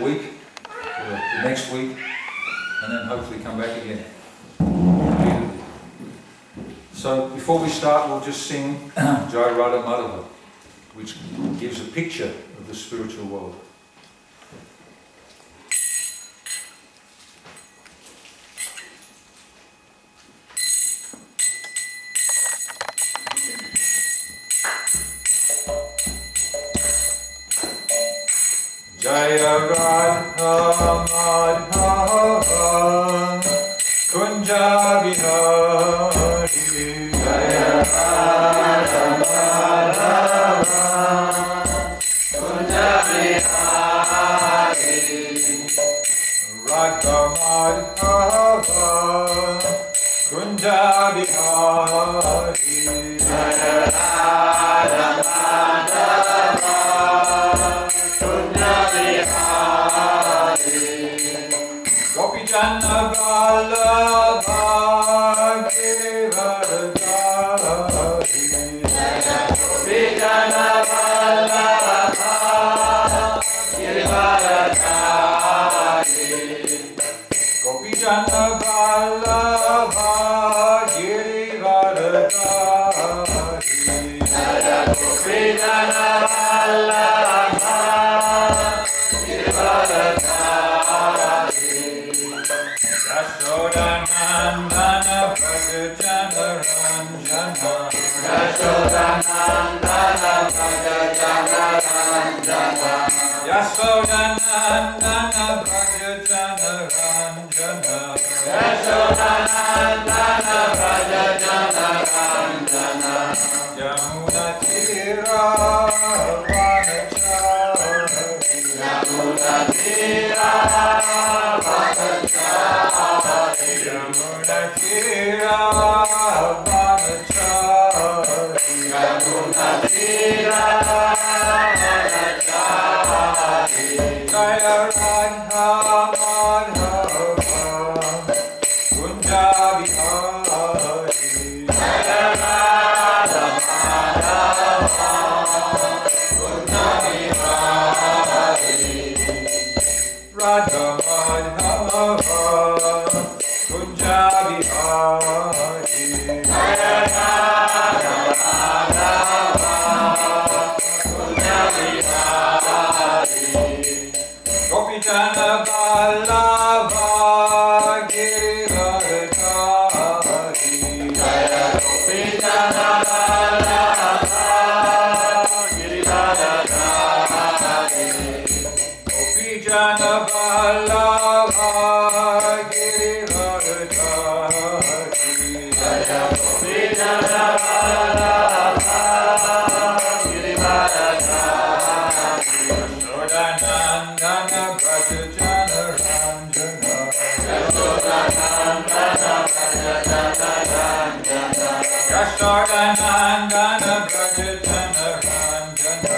week, or the next week, and then hopefully come back again. So before we start, we'll just sing Jai Radha Madhava, which gives a picture of the spiritual world. Jaya Radha Madhava Kunja Vihari Jaya Radha Madhava Kunja Vihari Radha Madhava Kunja Vihari Jaya Radha Madhava Gopi Janna Vallabha Giridhari Gopi Janna Vallabha Giridhari Gopi Janna Vallabha Giridhari Gopi Janna Vallabha Yashodanandana Bhaja Jana Ranjana Yashodanandana Bhaja Jana Ranjana Yashodanandana Bhaja Jana Ranjana Yashodanandana Bhaja Jana Ranjana Yamuna Tira Vanachari Yamuna Tira Vanachari Yamuna Tira Vanachari Yamuna Tira Vanachari Jaya Radha Madhava Kunja Vihari Jaya Radha Madhava Kunja Vihari Radha Madhava Kunja Vihari Jaya Radha Madhava Kunja Vihari Gopi Jana Vallabha Giridhari Jaya Gopi Jana Vallabha Giridhari Gopi Jana Vallabha Giridhari Jaya Gopi Jana Vallabha Giridhari Yashodanandana Bhaja Jana Ranjana Yashodanandana Bhaja Jana Ranjana Yashodanandana Bhaja Jana Ranjana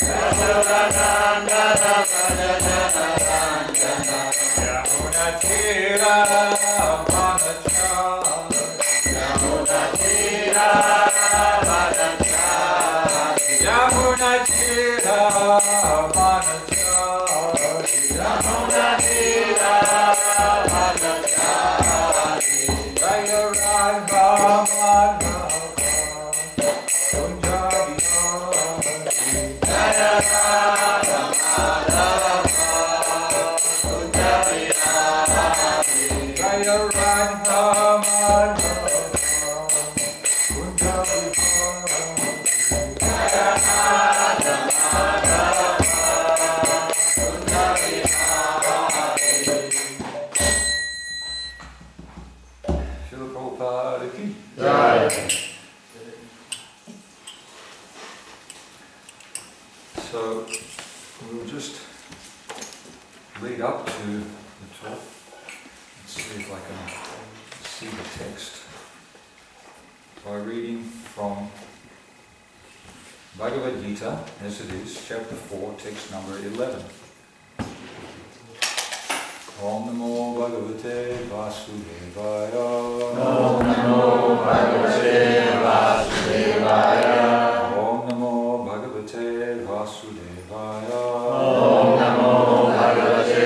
Yashodanandana Bhaja Jana Ranjana Yamuna Tira Vanachari Yamuna Tira Vanachari Yamuna Tira Vanachari Yamuna Tira Vanachari Jaya Radha Madhava Kunja Vihari Jaya Radha Madhava Kunja Vihari Jaya Radha Madhava Kunja Vihari Jaya Radha Madhava Kunja Vihari Srila Prabhupada ki Jai. So we'll just read up to the talk. Let's see if I can see the text by reading from Bhagavad Gita as it is, chapter 4, text number 11. Om Namo Bhagavate Vasudevaya. Om Namo Bhagavate Vasudevaya. Om Namo Bhagavate Vasudevaya. Om Namo Bhagavate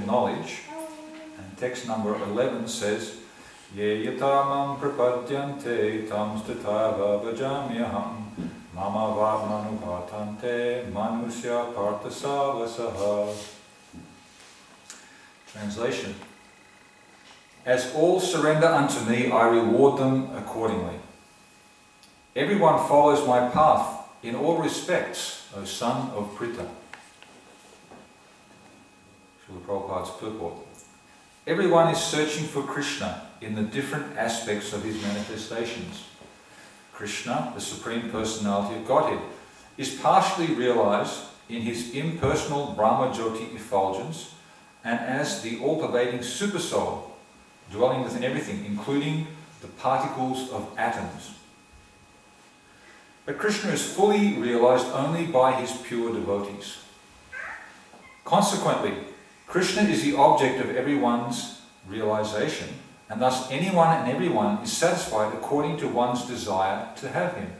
knowledge. And text number 11 says, Ye yatamam prapadyante tam statava bhajamyaham mama vadmanupatante manusya parthasavasaha. Translation. As all surrender unto me, I reward them accordingly. Everyone follows my path in all respects, O son of Pritha. Srila Prabhupada's purport. Everyone is searching for Krishna in the different aspects of his manifestations. Krishna, the Supreme Personality of Godhead, is partially realized in his impersonal Brahma Jyoti effulgence and as the all-pervading Supersoul, dwelling within everything, including the particles of atoms. But Krishna is fully realized only by his pure devotees. Consequently, Krishna is the object of everyone's realization, and thus anyone and everyone is satisfied according to one's desire to have him.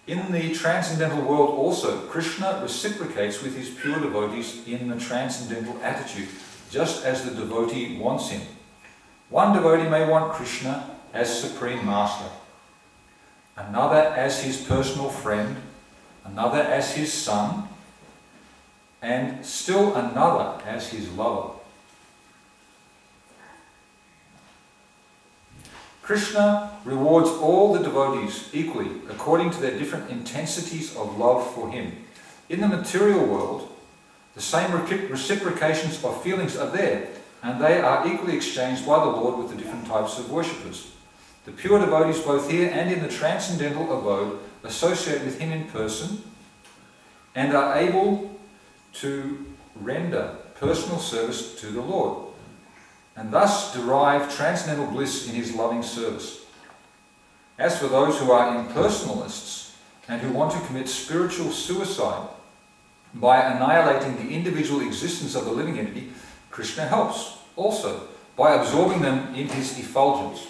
In the transcendental world also, Krishna reciprocates with his pure devotees in the transcendental attitude, just as the devotee wants him. One devotee may want Krishna as Supreme Master, another as his personal friend, another as his son, and still another as his lover. Krishna rewards all the devotees equally according to their different intensities of love for him. In the material world, the same reciprocations of feelings are there, and they are equally exchanged by the Lord with the different types of worshippers. The pure devotees both here and in the transcendental abode associate with him in person and are able to render personal service to the Lord, and thus derive transcendental bliss in his loving service. As for those who are impersonalists and who want to commit spiritual suicide by annihilating the individual existence of the living entity, Krishna helps also by absorbing them in his effulgence.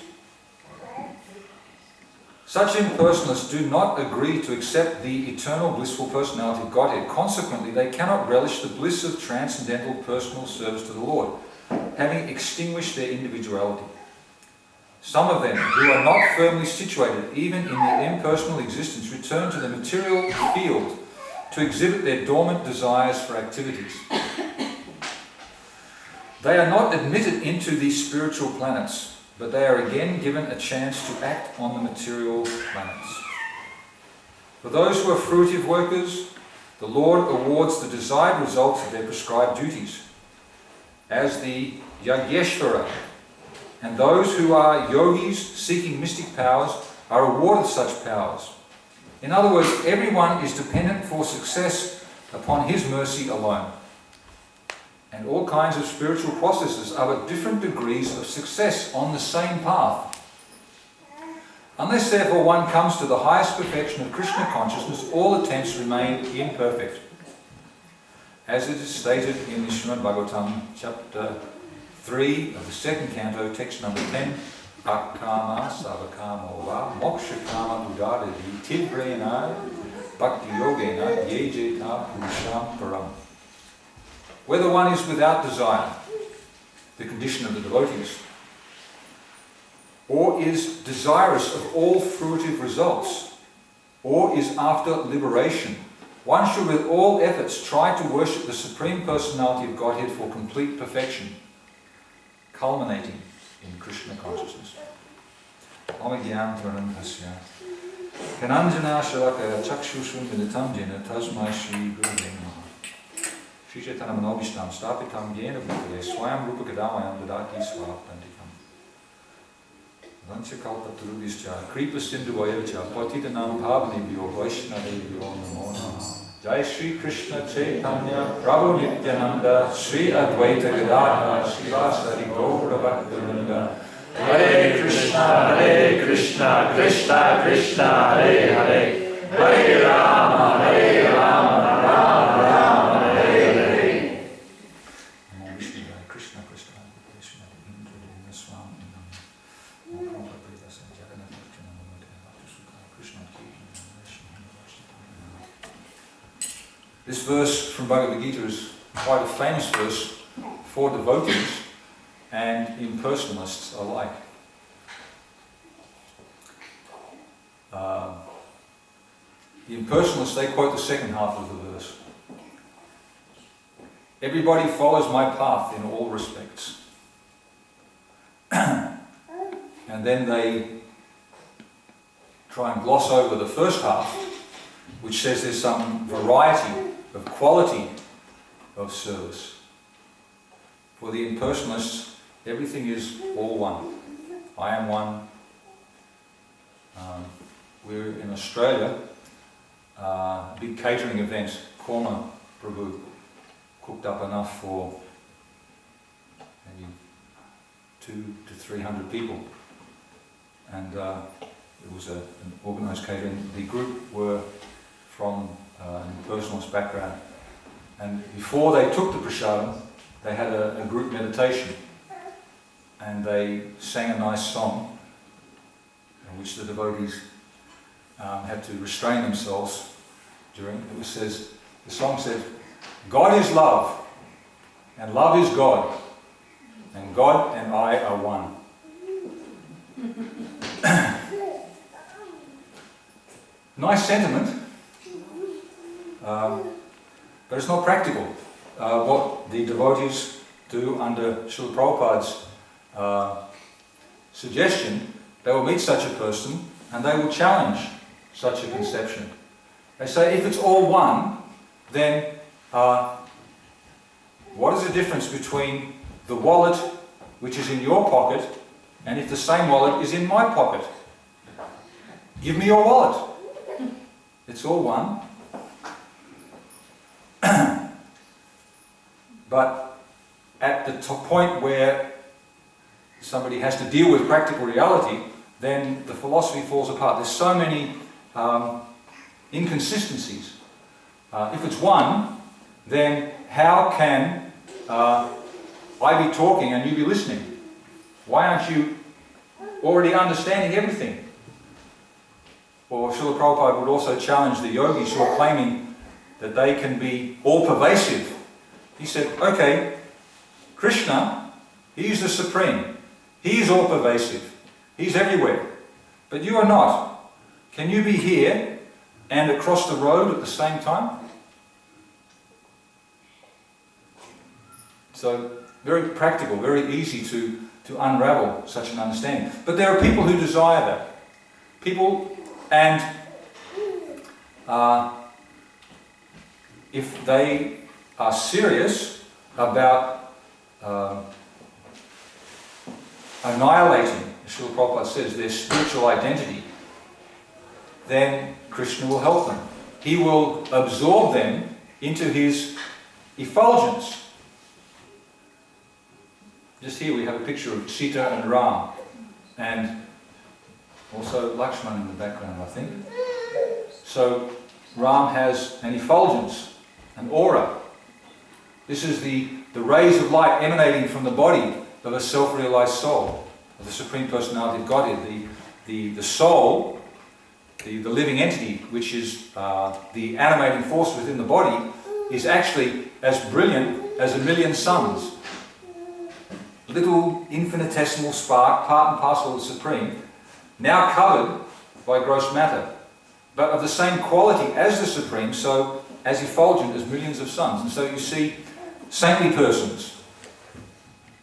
Such impersonalists do not agree to accept the eternal blissful personality of Godhead. Consequently, they cannot relish the bliss of transcendental personal service to the Lord, having extinguished their individuality. Some of them, who are not firmly situated even in their impersonal existence, return to the material field to exhibit their dormant desires for activities. They are not admitted into these spiritual planets, but they are again given a chance to act on the material planets. For those who are fruitive workers, the Lord awards the desired results of their prescribed duties, as the Yagyeshvara, and those who are yogis seeking mystic powers are awarded such powers. In other words, everyone is dependent for success upon his mercy alone. And all kinds of spiritual processes are at different degrees of success on the same path. Unless therefore one comes to the highest perfection of Krishna consciousness, all attempts remain imperfect. As it is stated in the Srimad Bhagavatam, chapter 3 of the second canto, text number 10, Akkama savakamo va mokshakama udadadi tibrena bhakti yogena yejeta purusham param. Whether one is without desire, the condition of the devotees, or is desirous of all fruitive results, or is after liberation, one should with all efforts try to worship the Supreme Personality of Godhead for complete perfection, culminating in Krishna consciousness. Omagyan Taranam Hasya Kananjana Shalakaya Chakshusum Militam Jena Tasmai Shri Gurudeva Namaha Shri Chaitanya Manobhishtam Stapitam Yena Bhutale Swayam Rupa Kadamayam Dadati Swaptantikam Vancha Kalpaturubhischa Kripa Sindhu Vayavcha Patitanam Bhavanebhyo Vaishnavebhyo Namo Namaha. Jai Shri Krishna Chaitanya Prabhu Nityananda Shri Advaita Gadadhara Srivasari Gaura Bhaktivinoda Hare Krishna Krishna Krishna Hare Hare Hare Rama Rama Rama Hare Hare. Namo Vishnu Krishna Krishna Krishna Indra Swami Namo Namo Prabhupada Sanjagana Krishna Namo Krishna Krishna. This verse from Bhagavad Gita is quite a famous verse for devotees and impersonalists alike. The impersonalists, they quote the second half of the verse. Everybody follows my path in all respects. And then they try and gloss over the first half, which says there's some variety of quality of service. For the impersonalists, everything is all one. I am one. We're in Australia, a big catering event, Korma Prabhu cooked up enough for maybe 200 to 300 people. And it was an organised catering. The group were from an impersonalist background. And before they took the prasadam, they had a group meditation. And they sang a nice song, in which the devotees had to restrain themselves during. The song said, God is love, and love is God, and God and I are one. Nice sentiment, but it's not practical. What the devotees do under Srila Prabhupada's suggestion, they will meet such a person and they will challenge such a conception. They say, if it's all one, then what is the difference between the wallet which is in your pocket and if the same wallet is in my pocket? Give me your wallet. It's all one. But at the point where somebody has to deal with practical reality, then the philosophy falls apart. There's so many inconsistencies. If it's one, then how can I be talking and you be listening? Why aren't you already understanding everything? Or Srila Prabhupada would also challenge the yogis who are claiming that they can be all-pervasive. He said, okay, Krishna, he is the supreme. He is all-pervasive. He's everywhere. But you are not. Can you be here and across the road at the same time? So, very practical, very easy to unravel such an understanding. But there are people who desire that. People, and if they are serious about annihilating, as Srila Prabhupada says, their spiritual identity, then Krishna will help them. He will absorb them into his effulgence. Just here we have a picture of Sita and Ram, and also Lakshman in the background, I think. So Ram has an effulgence, an aura. This is the rays of light emanating from the body of a self-realized soul, of the Supreme Personality of Godhead. The soul, the living entity, which is the animating force within the body, is actually as brilliant as a million suns. Little infinitesimal spark, part and parcel of the Supreme, now covered by gross matter, but of the same quality as the Supreme, so as effulgent as millions of suns. And so you see saintly persons,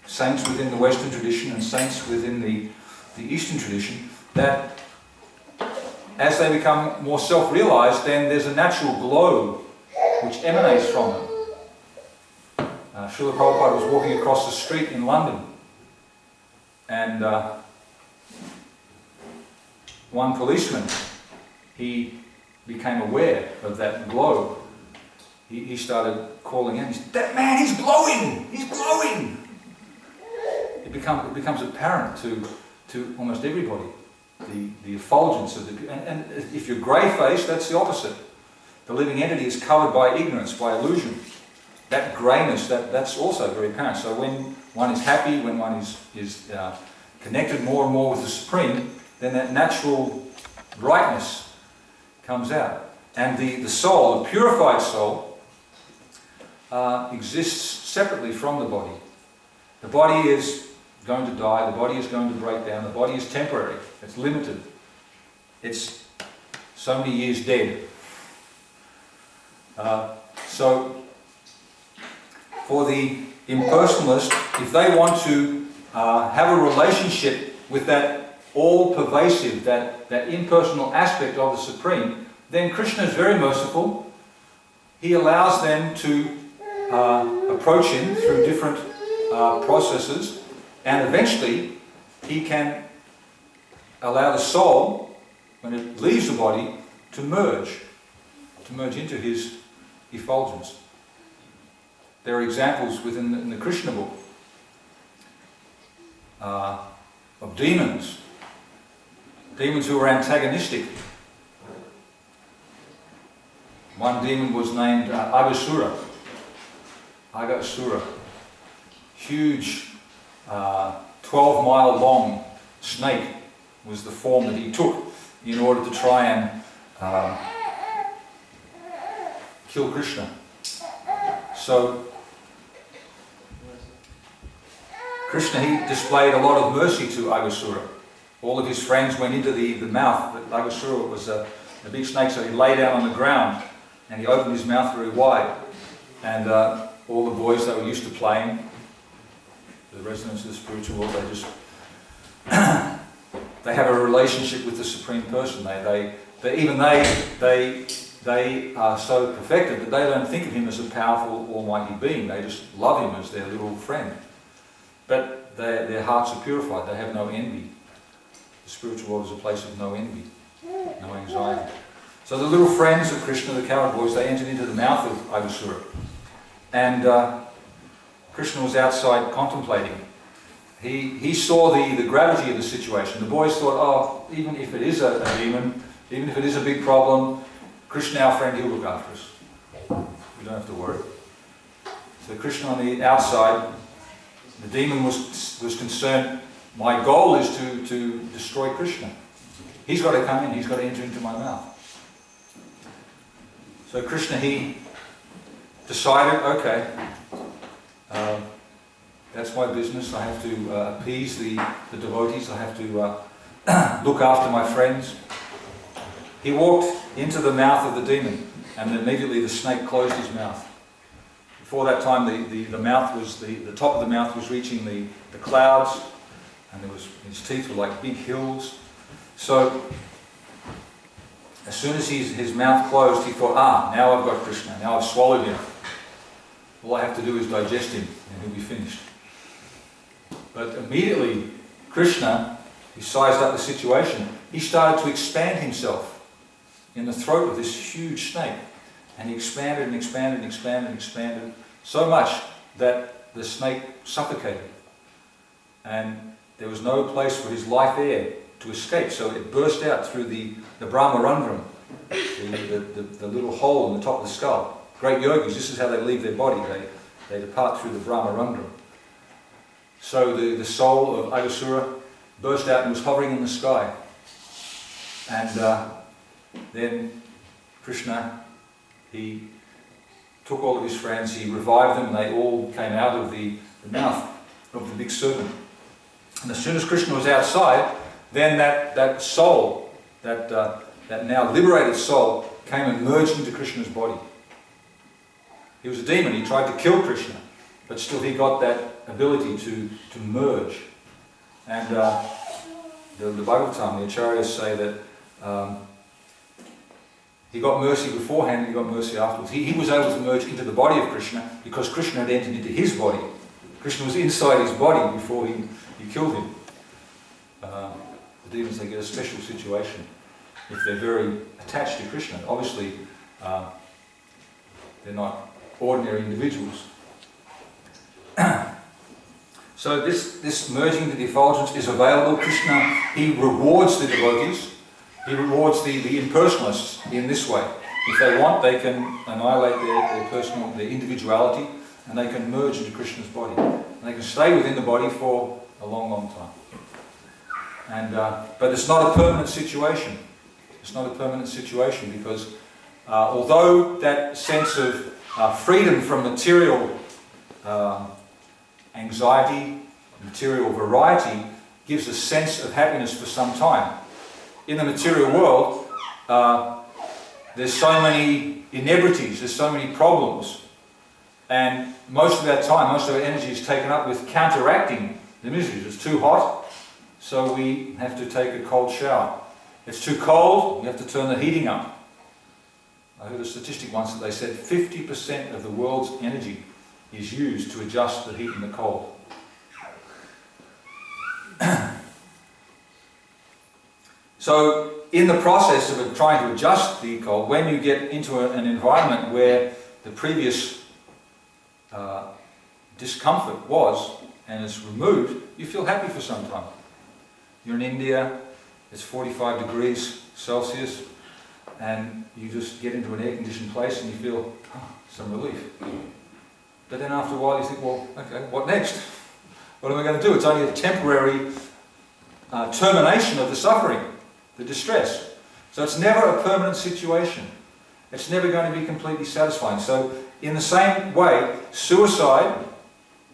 saints within the Western tradition and saints within the Eastern tradition, that as they become more self-realized, then there's a natural glow which emanates from them. Srila Prabhupada was walking across the street in London, and one policeman, he became aware of that glow. He started calling out, he said, "That man, he's glowing! He's glowing!" It becomes apparent to almost everybody, the effulgence of the... And if you're grey-faced, that's the opposite. The living entity is covered by ignorance, by illusion. That greyness, that's also very apparent. So when one is happy, when one is connected more and more with the Supreme, then that natural brightness comes out. And the soul, the purified soul, exists separately from the body. The body is going to die, the body is going to break down, the body is temporary, it's limited. It's so many years dead. So for the impersonalist, if they want to have a relationship with that all-pervasive, that impersonal aspect of the Supreme, then Krishna is very merciful. He allows them to approach him through different processes, and eventually he can allow the soul, when it leaves the body, to merge into his effulgence. There are examples within the Krishna book of demons who were antagonistic. One demon was named Agasura. Huge 12-mile long snake was the form that he took in order to try and kill Krishna. So Krishna, he displayed a lot of mercy to Agasura. All of his friends went into the mouth. But Agasura was a big snake, so he lay down on the ground and he opened his mouth very wide. And all the boys that were used to playing, the residents of the spiritual world, they just they have a relationship with the Supreme Person. They are so perfected that they don't think of him as a powerful, almighty being. They just love him as their little friend. But their hearts are purified. They have no envy. The spiritual world is a place of no envy, no anxiety. So the little friends of Krishna, the coward boys, they entered into the mouth of Agasura. And Krishna was outside contemplating. He saw the gravity of the situation. The boys thought, oh, even if it is a demon, even if it is a big problem, Krishna, our friend, he'll look after us. We don't have to worry. So Krishna on the outside, the demon was concerned, my goal is to destroy Krishna. He's got to come in, he's got to enter into my mouth. So Krishna, he decided, okay, that's my business. I have to appease the devotees. I have to look after my friends. He walked into the mouth of the demon, and immediately the snake closed his mouth. Before that time, the mouth was the top of the mouth was reaching the clouds, and his teeth were like big hills. So as soon as his mouth closed, he thought, now I've got Krishna. Now I've swallowed him. All I have to do is digest him, and he'll be finished. But immediately, Krishna, he sized up the situation. He started to expand himself in the throat of this huge snake. And he expanded and expanded and expanded and expanded so much that the snake suffocated. And there was no place for his life air to escape. So it burst out through the Brahmarandram, the little hole in the top of the skull. Great yogis, this is how they leave their body. They depart through the Brahmarandram. So the soul of Agasura burst out and was hovering in the sky. And then Krishna, he took all of his friends, he revived them, and they all came out of the mouth of the big serpent. And as soon as Krishna was outside, then that soul, that now liberated soul, came and merged into Krishna's body. He was a demon, he tried to kill Krishna, but still he got that ability to merge. And the Bhagavatam, the Acharyas say that he got mercy beforehand and he got mercy afterwards. He was able to merge into the body of Krishna because Krishna had entered into his body. Krishna was inside his body before he killed him. The demons, they get a special situation if they're very attached to Krishna. Obviously, they're not ordinary individuals. So this merging to the effulgence is available. Krishna, he rewards the devotees. He rewards the impersonalists in this way. If they want, they can annihilate their individuality, and they can merge into Krishna's body. And they can stay within the body for a long, long time. And but it's not a permanent situation. It's not a permanent situation because although that sense of freedom from material anxiety, material variety, gives a sense of happiness for some time. In the material world, there's so many inebrities, there's so many problems, and most of our time, most of our energy is taken up with counteracting the miseries. It's too hot, so we have to take a cold shower. It's too cold, we have to turn the heating up. I heard a statistic once that they said 50% of the world's energy is used to adjust the heat and the cold. So in the process of trying to adjust the cold, when you get into an environment where the previous discomfort was and it's removed, you feel happy for some time. You're in India, it's 45 degrees Celsius, and you just get into an air-conditioned place and you feel some relief. But then after a while you think, well, okay, what next? What am I going to do? It's only a temporary termination of the suffering, the distress. So it's never a permanent situation. It's never going to be completely satisfying. So in the same way, suicide,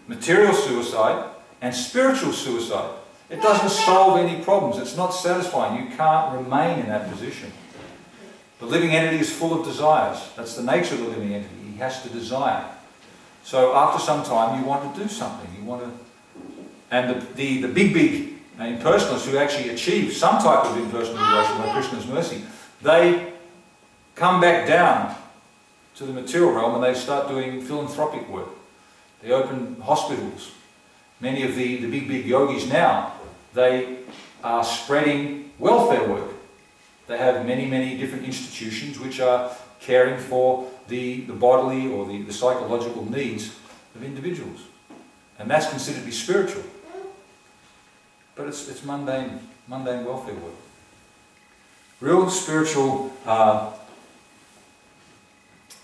material suicide, and spiritual suicide, it doesn't solve any problems. It's not satisfying. You can't remain in that position. The living entity is full of desires. That's the nature of the living entity. He has to desire. So after some time, you want to do something. You want to, and the big impersonalists who actually achieve some type of impersonal liberation by Krishna's mercy, they come back down to the material realm and they start doing philanthropic work. They open hospitals. Many of the big yogis now, they are spreading welfare work. They have many different institutions which are caring for the bodily or the psychological needs of individuals. And that's considered to be spiritual. But it's mundane welfare work. Real spiritual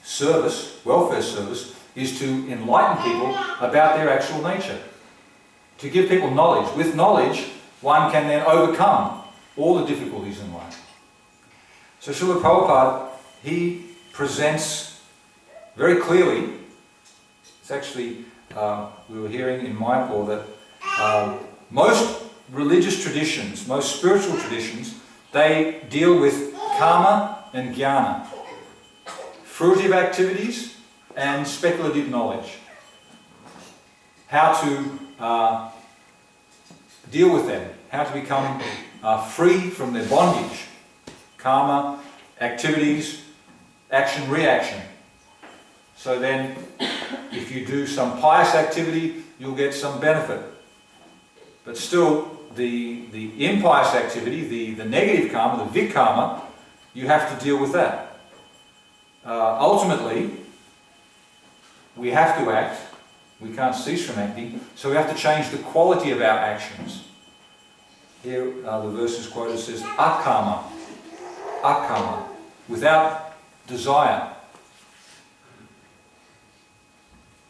service, welfare service, is to enlighten people about their actual nature. To give people knowledge. With knowledge, one can then overcome all the difficulties in life. So Srila Prabhupada, he presents very clearly, it's actually, we were hearing in Mayapur that most religious traditions, most spiritual traditions, they deal with karma and jnana, fruitive activities and speculative knowledge. How to deal with them, how to become free from their bondage. Karma, activities, action, reaction. So then, if you do some pious activity, you'll get some benefit. But still, the impious activity, the negative karma, the vikarma, you have to deal with that. Ultimately, we have to act. We can't cease from acting, so we have to change the quality of our actions. Here, the verse is quoted, says, akarma, akarma, without desire.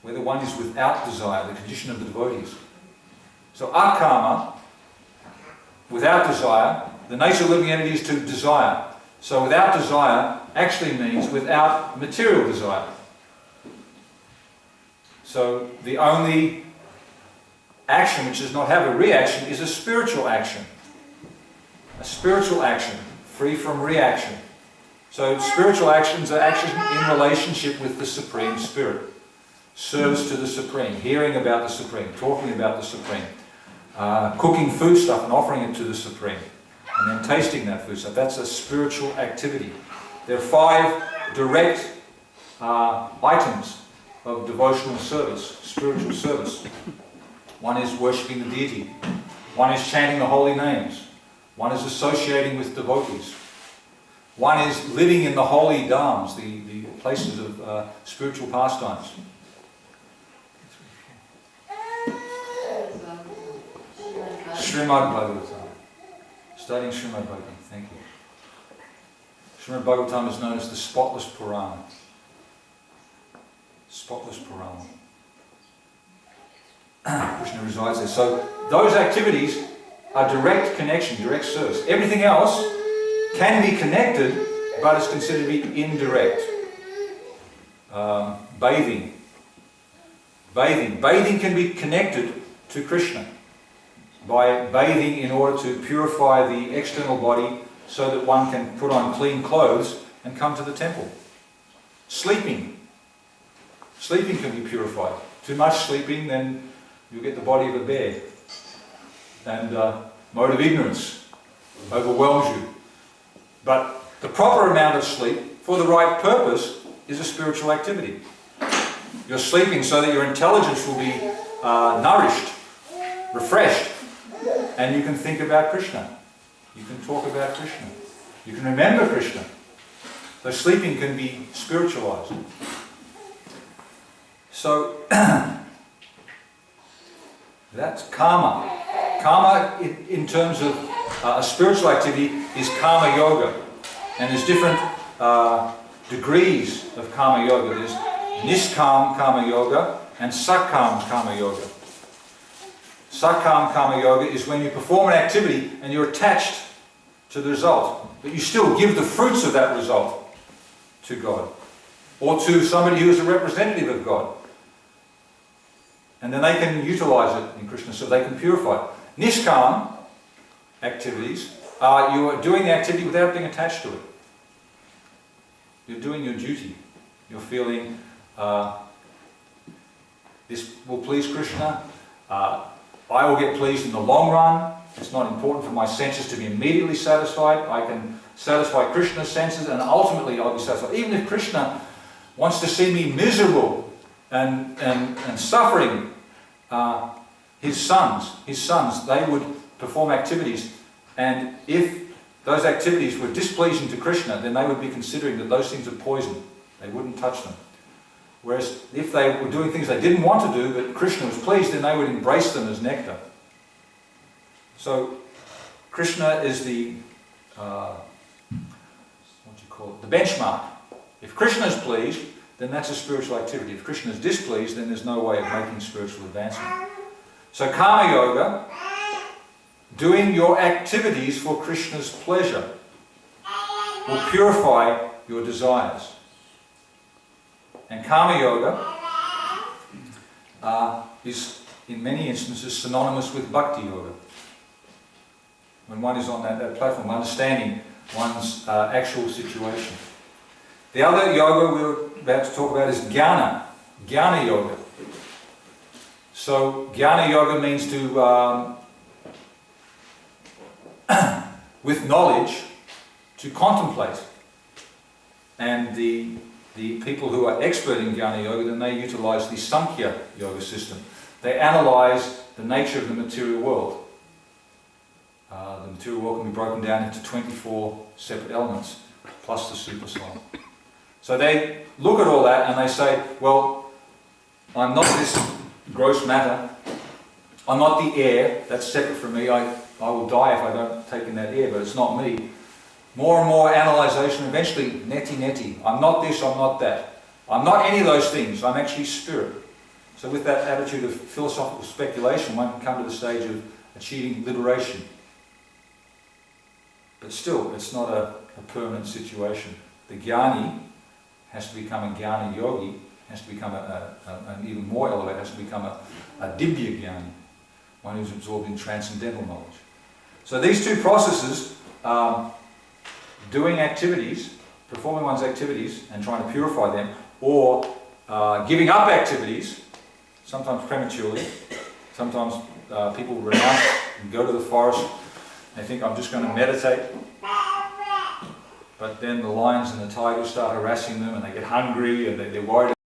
Whether one is without desire, the condition of the devotees. So akarma, without desire, the nature of living entity is to desire. So without desire actually means without material desire. So the only action which does not have a reaction is a spiritual action. A spiritual action, free from reaction. So spiritual actions are actions in relationship with the Supreme Spirit. Service to the Supreme, hearing about the Supreme, talking about the Supreme, cooking food stuff and offering it to the Supreme, and then tasting that food stuff. That's a spiritual activity. There are 5 direct items of devotional service, spiritual service. One is worshipping the deity. One is chanting the holy names. One is associating with devotees. One is living in the holy dhams, the places of spiritual pastimes. Srimad Bhagavatam. Studying Srimad Bhagavatam. Thank you. Srimad Bhagavatam is known as the spotless Purana. Spotless Purana. Krishna resides there. So those activities are direct connection, direct service. Everything else can be connected, but it's considered to be indirect. bathing. Bathing can be connected to Krishna by bathing in order to purify the external body so that one can put on clean clothes and come to the temple. Sleeping can be purified. Too much sleeping, then you get the body of a bear. And mode of ignorance overwhelms you. But the proper amount of sleep for the right purpose is a spiritual activity. You're sleeping so that your intelligence will be nourished, refreshed, and you can think about Krishna. You can talk about Krishna. You can remember Krishna. So sleeping can be spiritualized. So that's karma. Karma, in terms of a spiritual activity, is karma yoga. And there's different degrees of karma yoga. There's niskam karma yoga and sakam karma yoga. Sakam karma yoga is when you perform an activity and you're attached to the result, but you still give the fruits of that result to God, or to somebody who is a representative of God. And then they can utilize it in Krishna, so they can purify it. Niskam activities are you are doing the activity without being attached to it. You're doing your duty. You're feeling this will please Krishna. I will get pleased in the long run. It's not important for my senses to be immediately satisfied. I can satisfy Krishna's senses and ultimately I'll be satisfied. Even if Krishna wants to see me miserable and suffering, his sons, they would perform activities, and if those activities were displeasing to Krishna, then they would be considering that those things are poison. They wouldn't touch them. Whereas if they were doing things they didn't want to do, but Krishna was pleased, then they would embrace them as nectar. So Krishna is the the benchmark. If Krishna is pleased, then that's a spiritual activity. If Krishna is displeased, then there's no way of making spiritual advancement. So karma yoga, doing your activities for Krishna's pleasure, will purify your desires. And karma yoga is, in many instances, synonymous with bhakti yoga. When one is on that platform, understanding one's actual situation. The other yoga we're about to talk about is jnana yoga. So jnana yoga means to, with knowledge, to contemplate. And the people who are expert in jnana yoga, then they utilize the Sankhya yoga system. They analyze the nature of the material world. The material world can be broken down into 24 separate elements, plus the super soul. So they look at all that and they say, well, I'm not this gross matter. I'm not the air. That's separate from me. I will die if I don't take in that air, but it's not me. More and more analysation, eventually neti. I'm not this, I'm not that. I'm not any of those things. I'm actually spirit. So with that attitude of philosophical speculation, one can come to the stage of achieving liberation. But still, it's not a permanent situation. The jnani has to become a jnana yogi, has to become an even more elevated, has to become a dibya jnani, one who's absorbed in transcendental knowledge. So these two processes, doing activities, performing one's activities and trying to purify them, or giving up activities, sometimes prematurely, sometimes people renounce and go to the forest. They think, I'm just going to meditate. But then the lions and the tigers start harassing them and they get hungry and they're worried